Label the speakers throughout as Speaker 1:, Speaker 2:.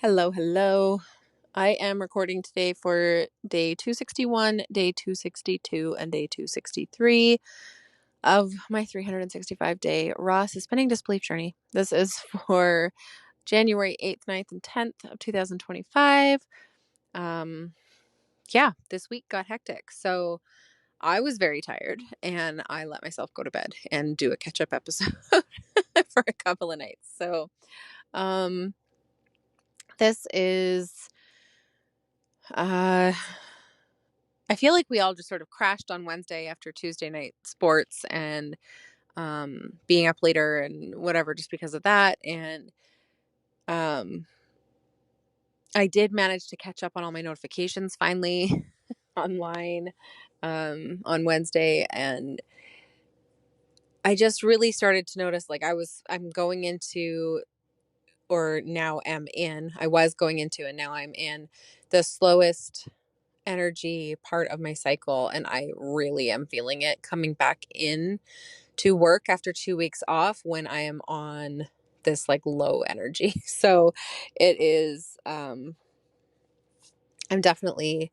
Speaker 1: Hello, hello. I am recording today for day 261, day 262, and day 263 of my 365-day raw suspending disbelief journey. This is for January 8th, 9th, and 10th of 2025. This week got hectic. So I was very tired and I let myself go to bed and do a catch-up episode for a couple of nights. So this is I feel like we all just sort of crashed on Wednesday after Tuesday night sports and being up later and whatever just because of that. And um, I did manage to catch up on all my notifications finally online on Wednesday. And I just really started to notice like I'm going into, or now am in, I was going into, and now I'm in the slowest energy part of my cycle, and I really am feeling it coming back in to work after 2 weeks off when I am on this like low energy. So it is I'm definitely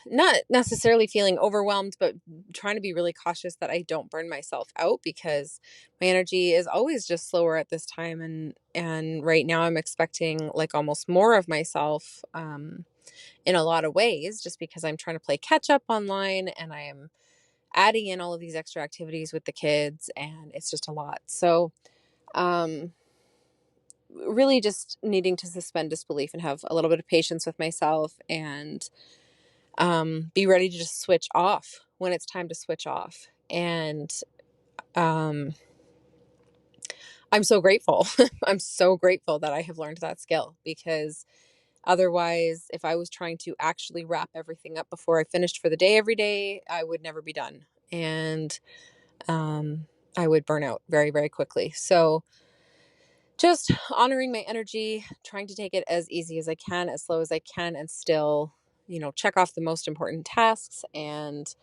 Speaker 1: not necessarily feeling overwhelmed, but trying to be really cautious that I don't burn myself out, because my energy is always just slower at this time, and right now I'm expecting like almost more of myself in a lot of ways, just because I'm trying to play catch up online and I am adding in all of these extra activities with the kids, and it's just a lot. So, really just needing to suspend disbelief and have a little bit of patience with myself, and be ready to just switch off when it's time to switch off. And um, I'm so grateful. I'm so grateful that I have learned that skill, because otherwise, if I was trying to actually wrap everything up before I finished for the day every day, I would never be done. And I would burn out very, very quickly. So just honoring my energy, trying to take it as easy as I can, as slow as I can, and still, check off the most important tasks and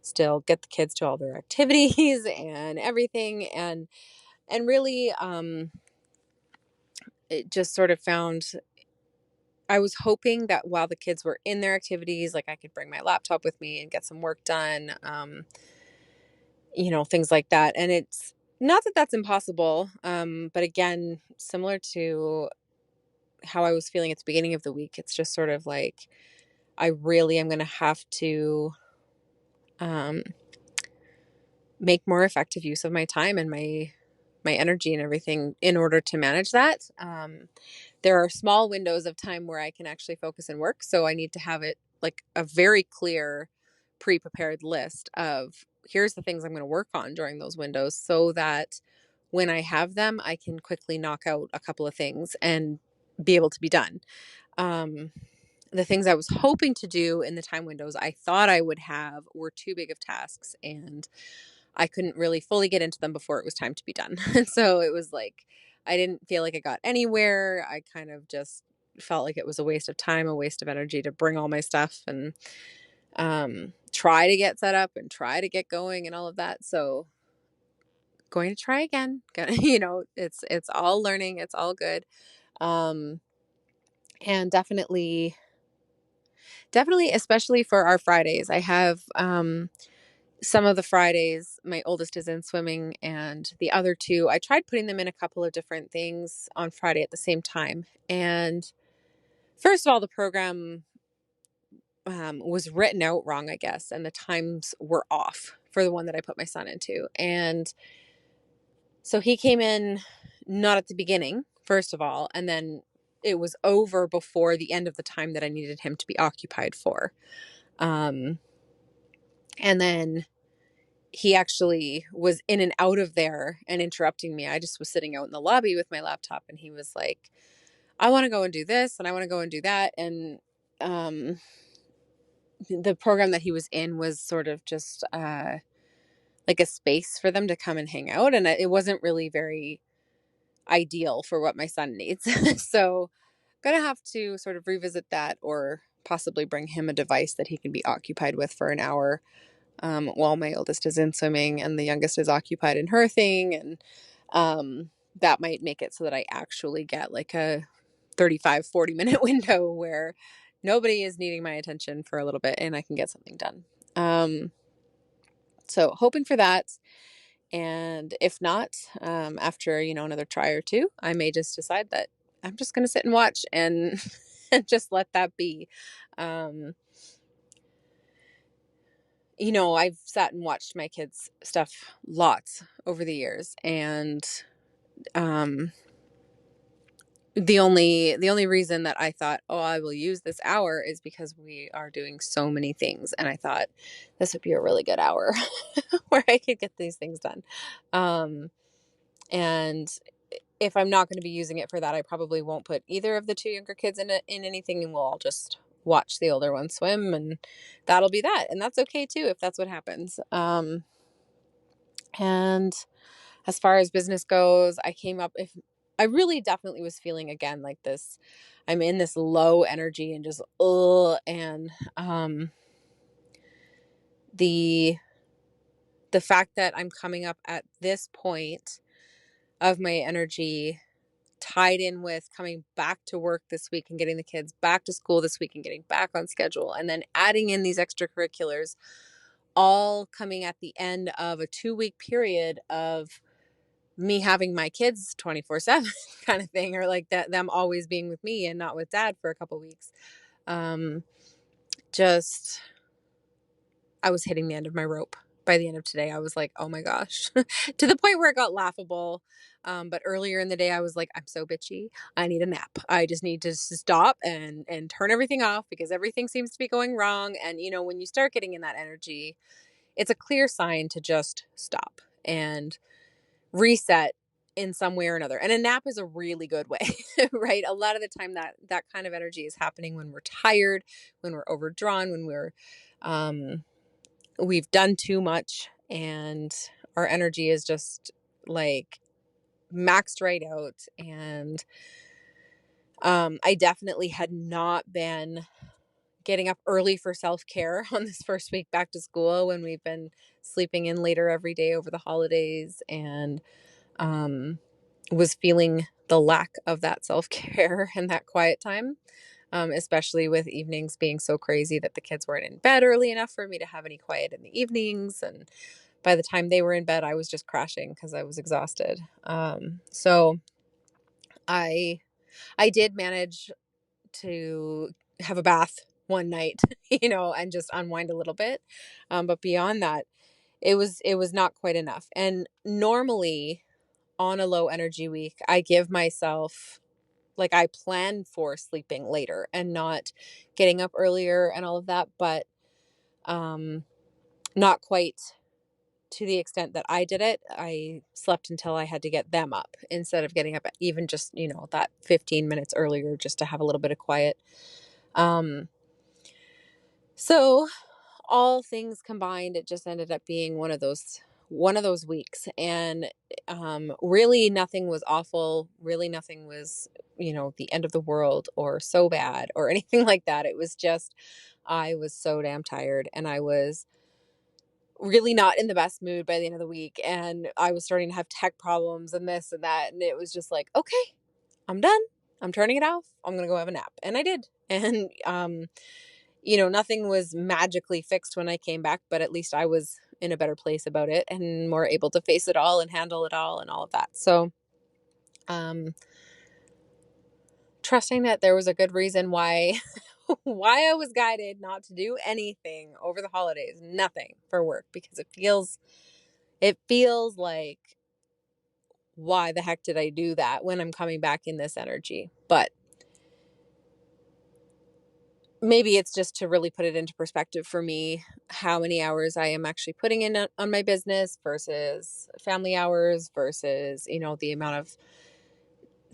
Speaker 1: still get the kids to all their activities and everything. And really, it just sort of found, I was hoping that while the kids were in their activities, like I could bring my laptop with me and get some work done, things like that. And it's not that that's impossible. But again, similar to how I was feeling at the beginning of the week, it's just sort of like, I really am going to have to um, make more effective use of my time and my energy and everything in order to manage that. There are small windows of time where I can actually focus and work. So I need to have it like a very clear, pre-prepared list of here's the things I'm going to work on during those windows, so that when I have them, I can quickly knock out a couple of things and be able to be done. Um, the things I was hoping to do in the time windows I thought I would have were too big of tasks, and I couldn't really fully get into them before it was time to be done. And so it was like, I didn't feel like I got anywhere. I kind of just felt like it was a waste of time, a waste of energy to bring all my stuff and try to get set up and try to get going and all of that. So going to try again. It's all learning. It's all good. Um, and definitely, especially for our Fridays, I have some of the Fridays, my oldest is in swimming, and the other two, I tried putting them in a couple of different things on Friday at the same time. And first of all, the program was written out wrong, I guess, and the times were off for the one that I put my son into. And so he came in not at the beginning, first of all, and then it was over before the end of the time that I needed him to be occupied for. And then he actually was in and out of there and interrupting me. I just was sitting out in the lobby with my laptop, and he was like, I want to go and do this and I want to go and do that. And the program that he was in was sort of just like a space for them to come and hang out. And it wasn't really very ideal for what my son needs. So I'm going to have to sort of revisit that, or possibly bring him a device that he can be occupied with for an hour while my oldest is in swimming and the youngest is occupied in her thing. And that might make it so that I actually get like a 35-40 minute window where nobody is needing my attention for a little bit and I can get something done. So hoping for that. And if not, after, another try or two, I may just decide that I'm just going to sit and watch and, and just let that be. Um, I've sat and watched my kids' stuff lots over the years, and um, the only reason that I thought, oh, I will use this hour is because we are doing so many things, and I thought this would be a really good hour where I could get these things done. And if I'm not going to be using it for that, I probably won't put either of the two younger kids in anything, and we'll all just watch the older one swim, and that'll be that. And that's okay too if that's what happens. And as far as business goes, if I really definitely was feeling again like this, I'm in this low energy and just and the fact that I'm coming up at this point of my energy, tied in with coming back to work this week and getting the kids back to school this week and getting back on schedule, and then adding in these extracurriculars, all coming at the end of a 2-week period of me having my kids 24/7 kind of thing, or like that, them always being with me and not with dad for a couple weeks. Um, just, I was hitting the end of my rope by the end of today. I was like, oh my gosh, to the point where it got laughable. But earlier in the day, I was like, I'm so bitchy. I need a nap. I just need to stop and turn everything off because everything seems to be going wrong. And, when you start getting in that energy, it's a clear sign to just stop and reset in some way or another. And a nap is a really good way, right? A lot of the time that kind of energy is happening when we're tired, when we're overdrawn, when we've done too much and our energy is just like maxed right out. And I definitely had not been getting up early for self-care on this first week back to school when we've been sleeping in later every day over the holidays, and was feeling the lack of that self-care and that quiet time, especially with evenings being so crazy that the kids weren't in bed early enough for me to have any quiet in the evenings. And by the time they were in bed, I was just crashing because I was exhausted. So I did manage to have a bath one night, and just unwind a little bit. But beyond that, it was not quite enough. And normally on a low energy week, I give myself, like, I plan for sleeping later and not getting up earlier and all of that, but not quite to the extent that I did it. I slept until I had to get them up instead of getting up at even just, that 15 minutes earlier just to have a little bit of quiet. Um, so all things combined, it just ended up being one of those weeks. And really nothing was awful. Really nothing was, the end of the world or so bad or anything like that. It was just, I was so damn tired, and I was really not in the best mood by the end of the week, and I was starting to have tech problems and this and that, and it was just like, okay, I'm done. I'm turning it off. I'm going to go have a nap. And I did. And nothing was magically fixed when I came back, but at least I was in a better place about it and more able to face it all and handle it all and all of that. So, trusting that there was a good reason why why I was guided not to do anything over the holidays, nothing for work, because it feels like, why the heck did I do that when I'm coming back in this energy? But maybe it's just to really put it into perspective for me, how many hours I am actually putting in on my business versus family hours versus, the amount of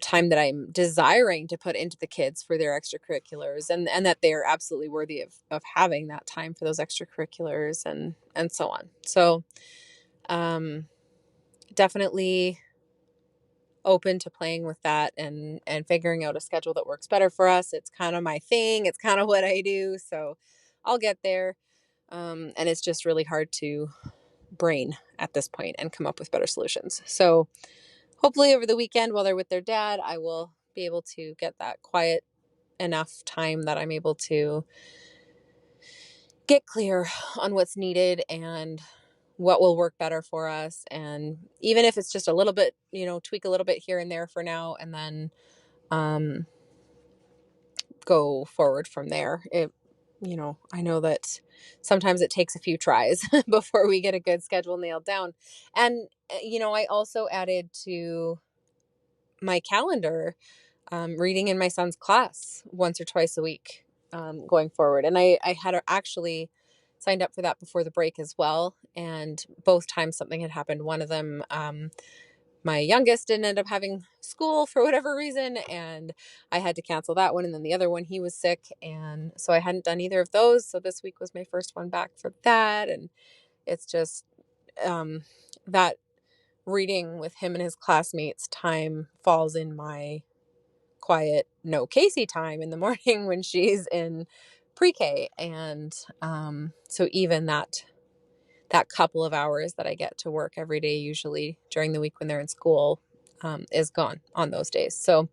Speaker 1: time that I'm desiring to put into the kids for their extracurriculars, and that they're absolutely worthy of having that time for those extracurriculars and so on. So, definitely open to playing with that and figuring out a schedule that works better for us. It's kind of my thing. It's kind of what I do. So I'll get there. And it's just really hard to brain at this point and come up with better solutions. So hopefully over the weekend while they're with their dad, I will be able to get that quiet enough time that I'm able to get clear on what's needed and what will work better for us. And even if it's just a little bit, tweak a little bit here and there for now, and then um, go forward from there. I know that sometimes it takes a few tries before we get a good schedule nailed down. And, I also added to my calendar reading in my son's class once or twice a week going forward. And I had actually signed up for that before the break as well. And both times something had happened. One of them, my youngest didn't end up having school for whatever reason, and I had to cancel that one. And then the other one, he was sick, and so I hadn't done either of those. So this week was my first one back for that. And it's just that reading with him and his classmates time falls in my quiet no Casey time in the morning when she's in pre-K. And so even that couple of hours that I get to work every day, usually during the week when they're in school, is gone on those days. So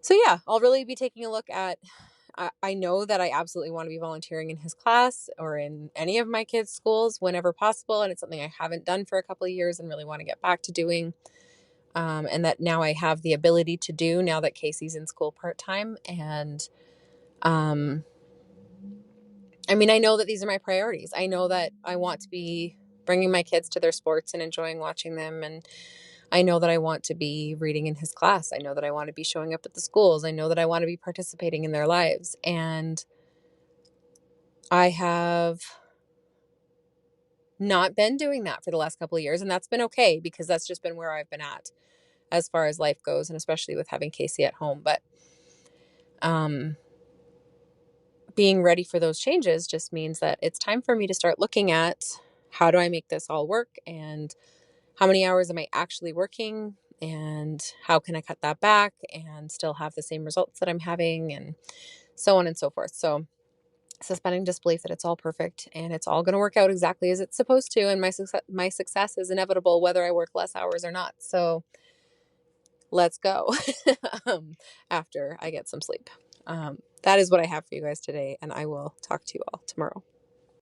Speaker 1: yeah, I'll really be taking a look at. I know that I absolutely want to be volunteering in his class or in any of my kids' schools whenever possible, and it's something I haven't done for a couple of years and really want to get back to doing. And that now I have the ability to do now that Casey's in school part-time. And I know that these are my priorities. I know that I want to be bringing my kids to their sports and enjoying watching them. And I know that I want to be reading in his class. I know that I want to be showing up at the schools. I know that I want to be participating in their lives. And I have not been doing that for the last couple of years. And that's been okay because that's just been where I've been at as far as life goes. And especially with having Casey at home. But being ready for those changes just means that it's time for me to start looking at how do I make this all work, and how many hours am I actually working, and how can I cut that back and still have the same results that I'm having, and so on and so forth. So suspending disbelief that it's all perfect and it's all going to work out exactly as it's supposed to, and my success is inevitable whether I work less hours or not. So let's go after I get some sleep. That is what I have for you guys today, and I will talk to you all tomorrow.